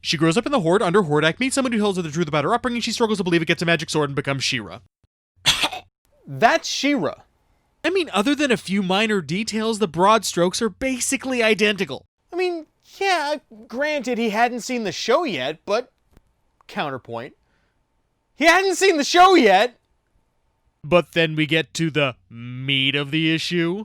She grows up in the Horde under Hordak, meets someone who tells her the truth about her upbringing. She struggles to believe it, gets a magic sword, and becomes She-Ra. That's She-Ra. I mean, other than a few minor details, the broad strokes are basically identical. I mean, yeah, granted he hadn't seen the show yet, but counterpoint. He hadn't seen the show yet! But then we get to the meat of the issue.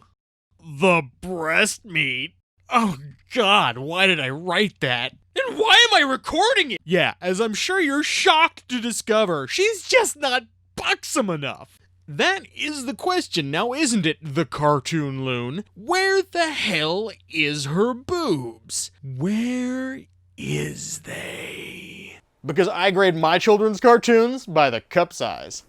The breast meat. Oh God, why did I write that? And why am I recording it? Yeah, as I'm sure you're shocked to discover, she's just not buxom enough. That is the question now, isn't it, the cartoon loon? Where the hell is her boobs? Where is they? Because I grade my children's cartoons by the cup size.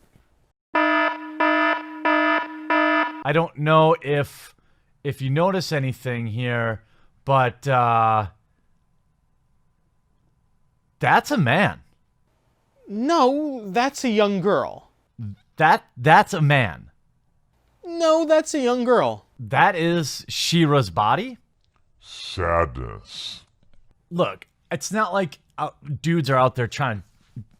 I don't know if you notice anything here, but that's a man. No, that's a young girl. That's a man. No, that's a young girl. That is She-Ra's body? Sadness. Look, it's not like dudes are out there trying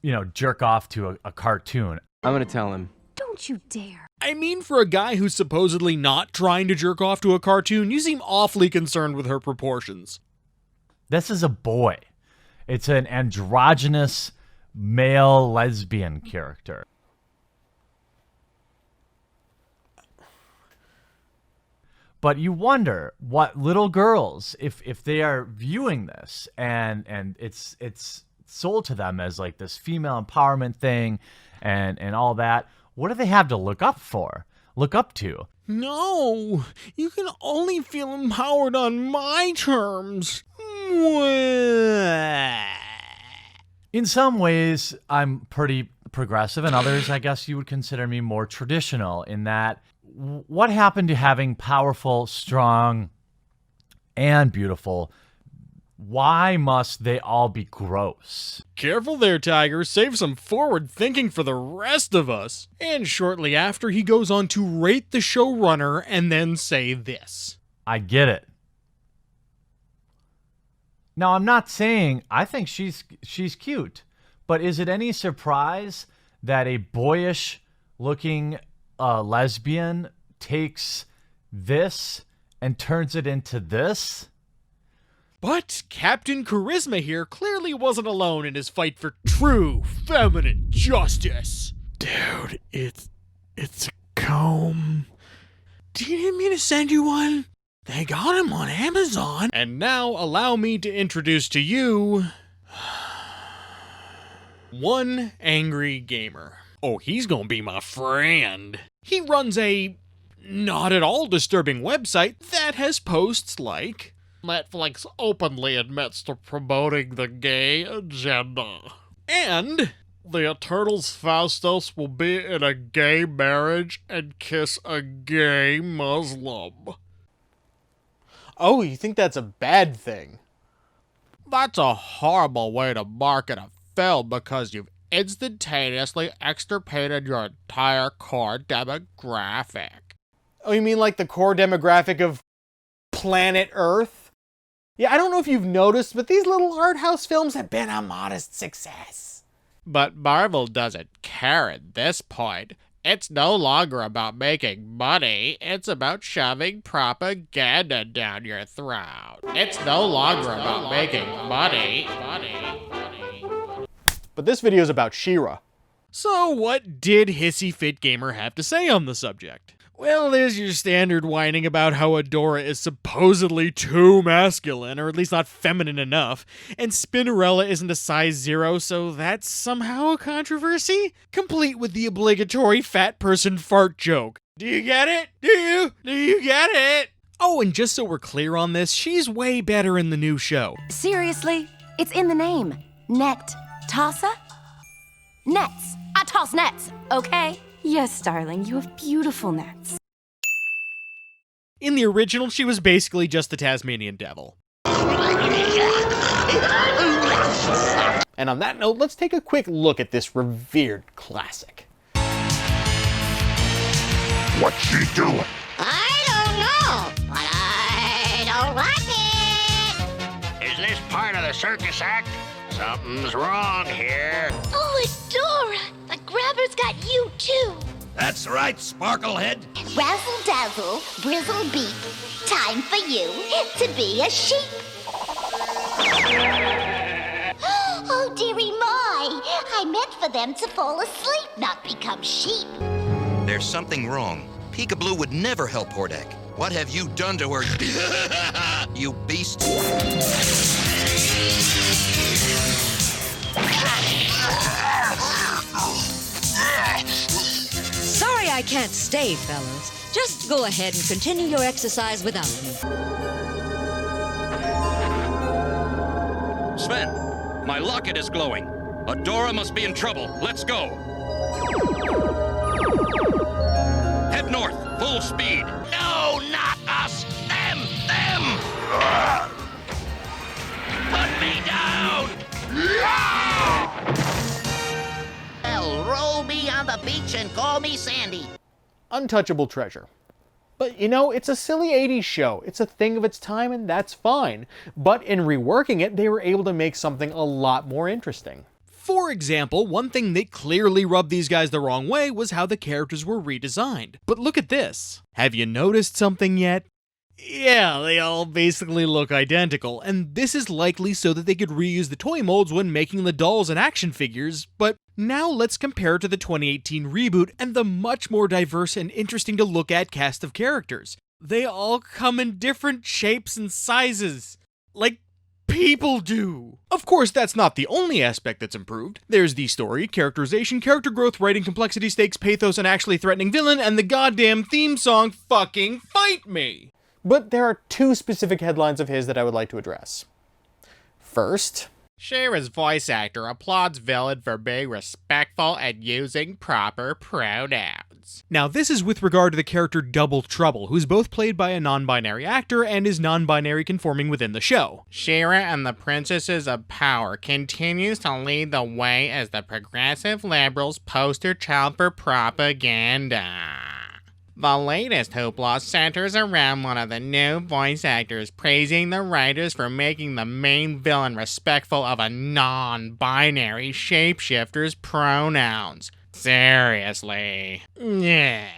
to, jerk off to a cartoon. I'm gonna tell him. Don't you dare. I mean, for a guy who's supposedly not trying to jerk off to a cartoon, you seem awfully concerned with her proportions. This is a boy. It's an androgynous male lesbian character. But you wonder what little girls, if they are viewing this and it's sold to them as like this female empowerment thing and all that, what do they have to look up to? No, you can only feel empowered on my terms. In some ways, I'm pretty progressive, and others, I guess you would consider me more traditional in that what happened to having powerful, strong, and beautiful? Why must they all be gross? Careful there, Tiger. Save some forward thinking for the rest of us. And shortly after, he goes on to rate the showrunner and then say this. I get it. Now, I'm not saying I think she's cute, but is it any surprise that a boyish-looking lesbian takes this and turns it into this? But Captain Charisma here clearly wasn't alone in his fight for true feminine justice. Dude, it's a comb. Do you need me to send you one? They got him on Amazon. And now allow me to introduce to you one angry gamer. Oh, he's gonna be my friend. He runs a not at all disturbing website that has posts like, Netflix openly admits to promoting the gay agenda. And the Eternals Faustos will be in a gay marriage and kiss a gay Muslim. Oh, you think that's a bad thing? That's a horrible way to market a film because you've instantaneously extirpated your entire core demographic. Oh, you mean like the core demographic of planet Earth? Yeah, I don't know if you've noticed, but these little art house films have been a modest success. But Marvel doesn't care at this point. It's no longer about making money, it's about shoving propaganda down your throat. It's no longer about making money. But this video is about She-Ra. So what did Hissy Fit Gamer have to say on the subject? Well, there's your standard whining about how Adora is supposedly too masculine, or at least not feminine enough, and Spinnerella isn't a size 0, so that's somehow a controversy? Complete with the obligatory fat person fart joke. Do you get it? Do you get it? Oh, and just so we're clear on this, she's way better in the new show. Seriously? It's in the name. Net. Tossa? Nets. I toss nets, okay? Yes, darling, you have beautiful nets. In the original, she was basically just the Tasmanian devil. And on that note, let's take a quick look at this revered classic. What's she doing? I don't know, but I don't like it. Is this part of the a circus act? Something's wrong here. Oh, Adora! The grabber's got you, too. That's right, Sparklehead. Razzle dazzle, brizzle beak. Time for you to be a sheep. Oh, dearie my. I meant for them to fall asleep, not become sheep. There's something wrong. Peekaboo would never help Hordak. What have you done to her, you beast? Sorry I can't stay, fellas. Just go ahead and continue your exercise without me. Sven, my locket is glowing. Adora must be in trouble. Let's go. Head north, full speed. No, not us. Them. Put me down. Well, roll me on the beach and call me Sandy. Untouchable treasure. But you know, it's a silly 80s show. It's a thing of its time and that's fine. But in reworking it, they were able to make something a lot more interesting. For example, one thing that clearly rubbed these guys the wrong way was how the characters were redesigned. But look at this. Have you noticed something yet? Yeah, they all basically look identical, and this is likely so that they could reuse the toy molds when making the dolls and action figures, but now let's compare to the 2018 reboot and the much more diverse and interesting to look at cast of characters. They all come in different shapes and sizes. Like people do. Of course, that's not the only aspect that's improved. There's the story, characterization, character growth, writing, complexity, stakes, pathos, an actually threatening villain, and the goddamn theme song, Fucking Fight Me! But there are two specific headlines of his that I would like to address. First, She-Ra's voice actor applauds villain for being respectful and using proper pronouns. Now, this is with regard to the character Double Trouble, who's both played by a non-binary actor and is non-binary conforming within the show. She-Ra and the Princesses of Power continues to lead the way as the progressive liberals poster child for propaganda. The latest hoopla centers around one of the new voice actors praising the writers for making the main villain respectful of a non-binary shapeshifter's pronouns. Seriously. Yeah.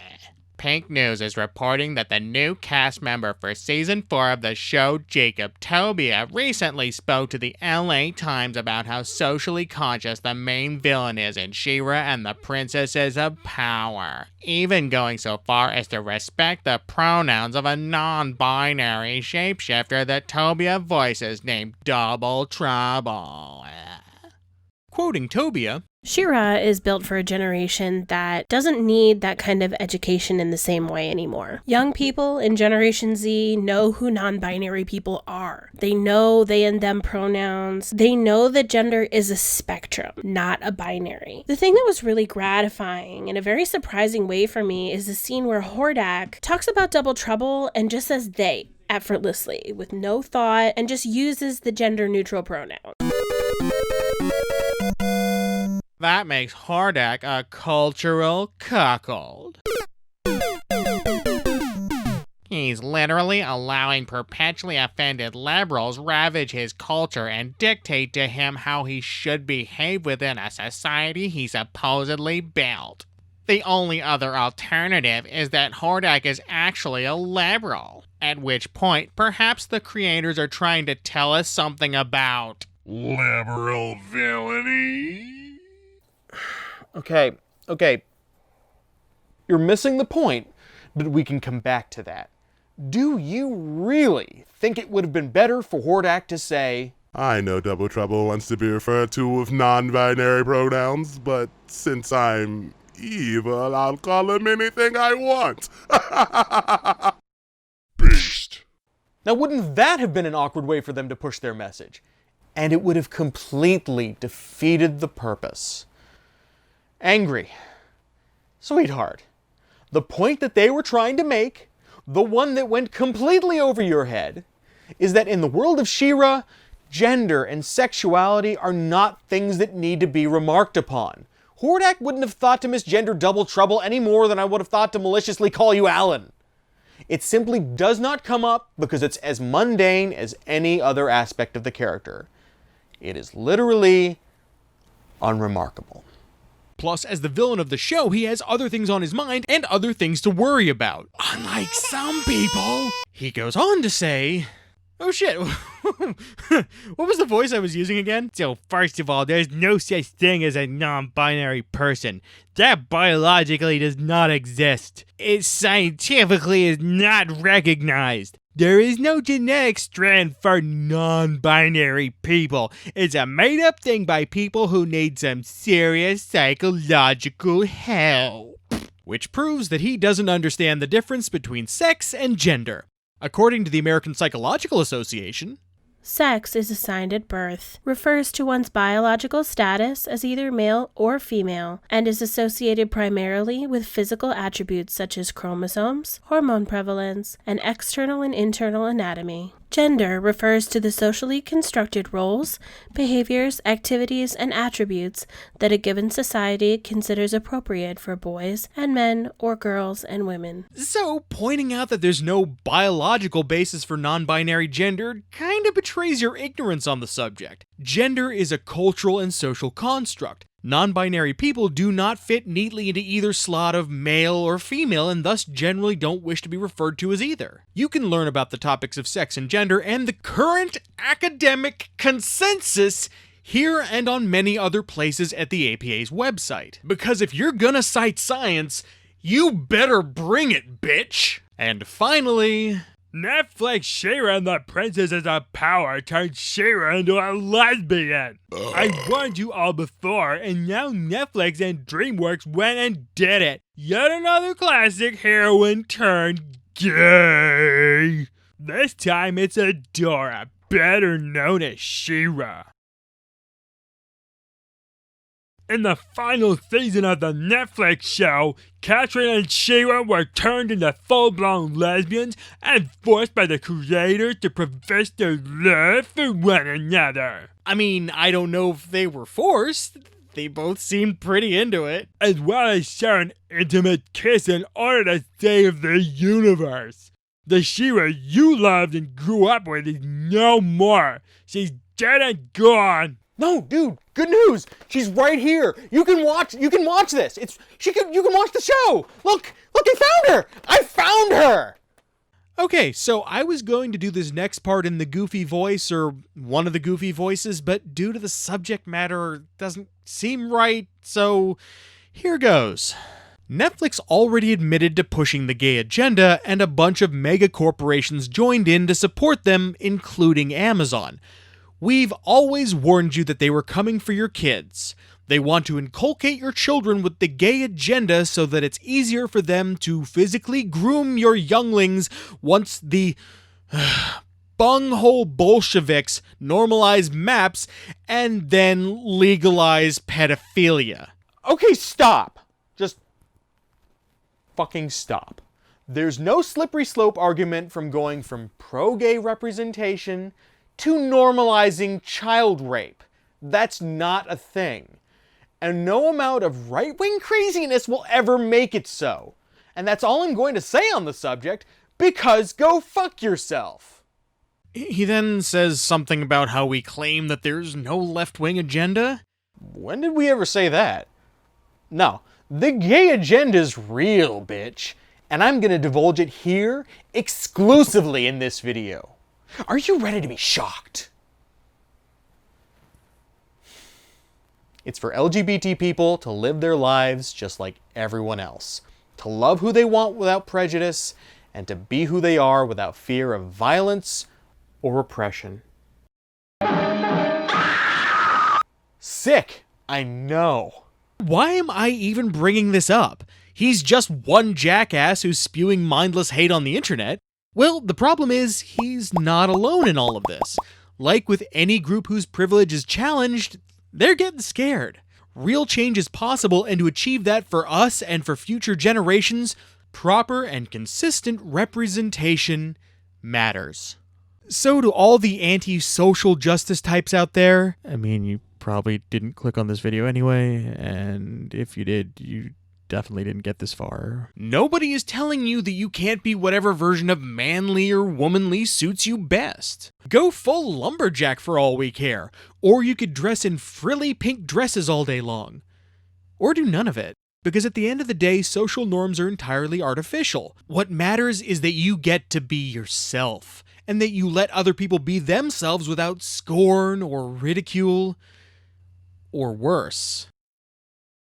Pink News is reporting that the new cast member for Season 4 of the show, Jacob Tobia, recently spoke to the LA Times about how socially conscious the main villain is in She-Ra and the Princesses of Power, even going so far as to respect the pronouns of a non-binary shapeshifter that Tobia voices named Double Trouble. Quoting Tobia, She-Ra is built for a generation that doesn't need that kind of education in the same way anymore. Young people in Generation Z know who non-binary people are. They know they and them pronouns. They know that gender is a spectrum, not a binary. The thing that was really gratifying in a very surprising way for me is the scene where Hordak talks about Double Trouble and just says they effortlessly with no thought and just uses the gender-neutral pronoun. That makes Hordak a cultural cuckold. He's literally allowing perpetually offended liberals ravage his culture and dictate to him how he should behave within a society he supposedly built. The only other alternative is that Hordak is actually a liberal, at which point perhaps the creators are trying to tell us something about liberal villainy. Okay. You're missing the point, but we can come back to that. Do you really think it would have been better for Hordak to say, I know Double Trouble wants to be referred to with non-binary pronouns, but since I'm evil, I'll call him anything I want. Beast. Now wouldn't that have been an awkward way for them to push their message? And it would have completely defeated the purpose. Angry. Sweetheart, the point that they were trying to make, the one that went completely over your head, is that in the world of She-Ra, gender and sexuality are not things that need to be remarked upon. Hordak wouldn't have thought to misgender Double Trouble any more than I would have thought to maliciously call you Alan. It simply does not come up because it's as mundane as any other aspect of the character. It is literally unremarkable. Plus, as the villain of the show, he has other things on his mind and other things to worry about. Unlike some people. He goes on to say... Oh shit, what was the voice I was using again? So first of all, there's no such thing as a non-binary person. That biologically does not exist. It scientifically is not recognized. There is no genetic strand for non-binary people. It's a made-up thing by people who need some serious psychological help. Which proves that he doesn't understand the difference between sex and gender. According to the American Psychological Association, sex is assigned at birth, refers to one's biological status as either male or female, and is associated primarily with physical attributes such as chromosomes, hormone prevalence, and external and internal anatomy. Gender refers to the socially constructed roles, behaviors, activities, and attributes that a given society considers appropriate for boys and men or girls and women. So, pointing out that there's no biological basis for non-binary gender kind of betrays your ignorance on the subject. Gender is a cultural and social construct. Non-binary people do not fit neatly into either slot of male or female and thus generally don't wish to be referred to as either. You can learn about the topics of sex and gender and the current academic consensus here and on many other places at the APA's website. Because if you're gonna cite science, you better bring it, bitch! And finally... Netflix She-Ra and the Princesses of Power turned She-Ra into a lesbian. I warned you all before, and now Netflix and DreamWorks went and did it. Yet another classic heroine turned gay. This time it's Adora, better known as She-Ra. In the final season of the Netflix show, Catherine and She-Ra were turned into full-blown lesbians and forced by the creators to profess their love for one another. I mean, I don't know if they were forced. They both seemed pretty into it. As well as share an intimate kiss in order to save the universe. The She-Ra you loved and grew up with is no more. She's dead and gone. No, dude, good news. She's right here. You can watch this. You can watch the show. Look, I found her. I found her. Okay, so I was going to do this next part in the goofy voice or one of the goofy voices, but due to the subject matter, it doesn't seem right, so here goes. Netflix already admitted to pushing the gay agenda, and a bunch of mega corporations joined in to support them, including Amazon. We've always warned you that they were coming for your kids. They want to inculcate your children with the gay agenda so that it's easier for them to physically groom your younglings once the bunghole Bolsheviks normalize maps and then legalize pedophilia. Okay, stop. Just fucking stop. There's no slippery slope argument from going from pro-gay representation to normalizing child rape. That's not a thing. And no amount of right-wing craziness will ever make it so. And that's all I'm going to say on the subject, because go fuck yourself. He then says something about how we claim that there's no left-wing agenda. When did we ever say that? No, the gay agenda's real, bitch. And I'm gonna divulge it here, exclusively in this video. Are you ready to be shocked? It's for LGBT people to live their lives just like everyone else, to love who they want without prejudice, and to be who they are without fear of violence or oppression. Sick, I know. Why am I even bringing this up? He's just one jackass who's spewing mindless hate on the internet. Well, the problem is, he's not alone in all of this. Like with any group whose privilege is challenged, they're getting scared. Real change is possible, and to achieve that for us and for future generations, proper and consistent representation matters. So to all the anti-social justice types out there, I mean, you probably didn't click on this video anyway, and if you did, you definitely didn't get this far. Nobody is telling you that you can't be whatever version of manly or womanly suits you best. Go full lumberjack for all we care, or you could dress in frilly pink dresses all day long. Or do none of it, because at the end of the day, social norms are entirely artificial. What matters is that you get to be yourself, and that you let other people be themselves without scorn or ridicule, or worse.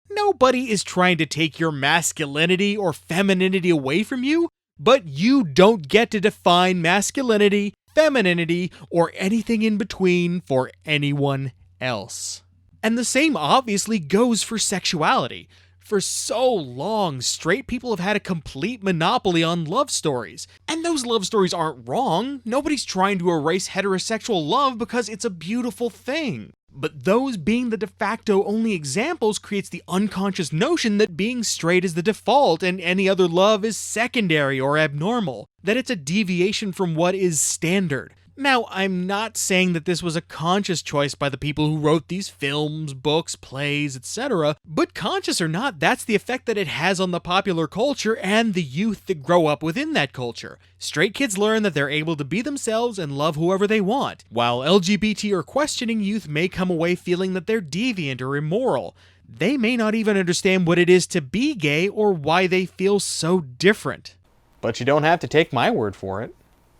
Nobody is trying to take your masculinity or femininity away from you, but you don't get to define masculinity, femininity, or anything in between for anyone else. And the same obviously goes for sexuality. For so long, straight people have had a complete monopoly on love stories. And those love stories aren't wrong. Nobody's trying to erase heterosexual love because it's a beautiful thing. But those being the de facto only examples creates the unconscious notion that being straight is the default and any other love is secondary or abnormal, that it's a deviation from what is standard. Now, I'm not saying that this was a conscious choice by the people who wrote these films, books, plays, etc., but conscious or not, that's the effect that it has on the popular culture and the youth that grow up within that culture. Straight kids learn that they're able to be themselves and love whoever they want, while LGBT or questioning youth may come away feeling that they're deviant or immoral. They may not even understand what it is to be gay or why they feel so different. But you don't have to take my word for it.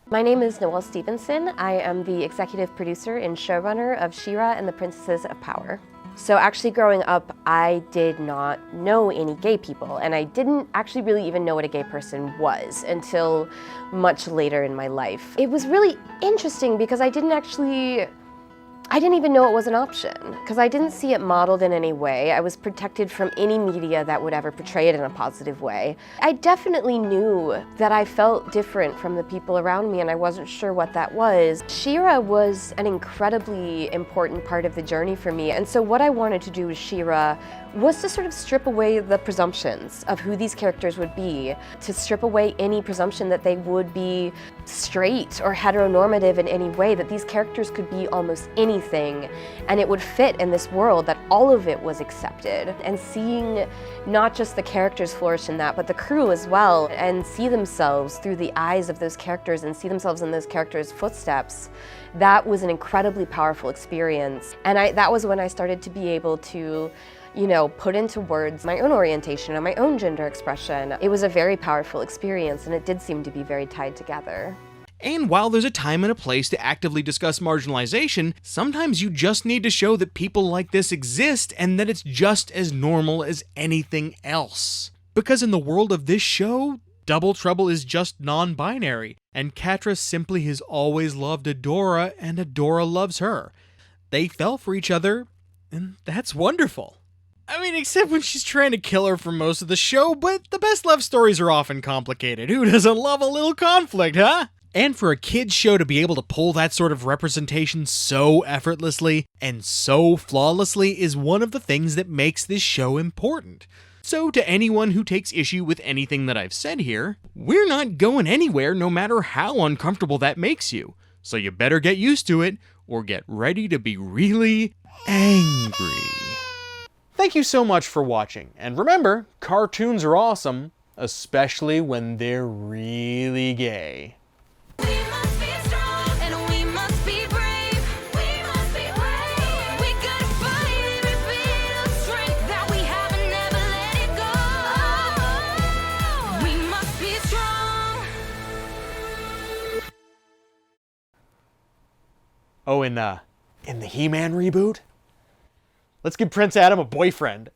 My name is Noelle Stevenson. I am the executive producer and showrunner of She-Ra and the Princesses of Power. So actually growing up, I did not know any gay people, and I didn't actually really even know what a gay person was until much later in my life. It was really interesting because I didn't even know it was an option, because I didn't see it modeled in any way. I was protected from any media that would ever portray it in a positive way. I definitely knew that I felt different from the people around me, and I wasn't sure what that was. She-Ra was an incredibly important part of the journey for me, and so what I wanted to do with She-Ra was to sort of strip away the presumptions of who these characters would be, to strip away any presumption that they would be straight or heteronormative in any way, that these characters could be almost anything and it would fit in this world, that all of it was accepted. And seeing not just the characters flourish in that, but the crew as well, and see themselves through the eyes of those characters and see themselves in those characters' footsteps, that was an incredibly powerful experience. And that was when I started to be able to put into words my own orientation and my own gender expression. It was a very powerful experience, and it did seem to be very tied together. And while there's a time and a place to actively discuss marginalization, sometimes you just need to show that people like this exist and that it's just as normal as anything else. Because in the world of this show, Double Trouble is just non-binary, and Catra simply has always loved Adora, and Adora loves her. They fell for each other, and that's wonderful. I mean, except when she's trying to kill her for most of the show, but the best love stories are often complicated. Who doesn't love a little conflict, huh? And for a kid's show to be able to pull that sort of representation so effortlessly and so flawlessly is one of the things that makes this show important. So to anyone who takes issue with anything that I've said here, we're not going anywhere no matter how uncomfortable that makes you. So you better get used to it or get ready to be really angry. Thank you so much for watching, and remember, cartoons are awesome, especially when they're really gay. Oh, in the He-Man reboot? Let's give Prince Adam a boyfriend.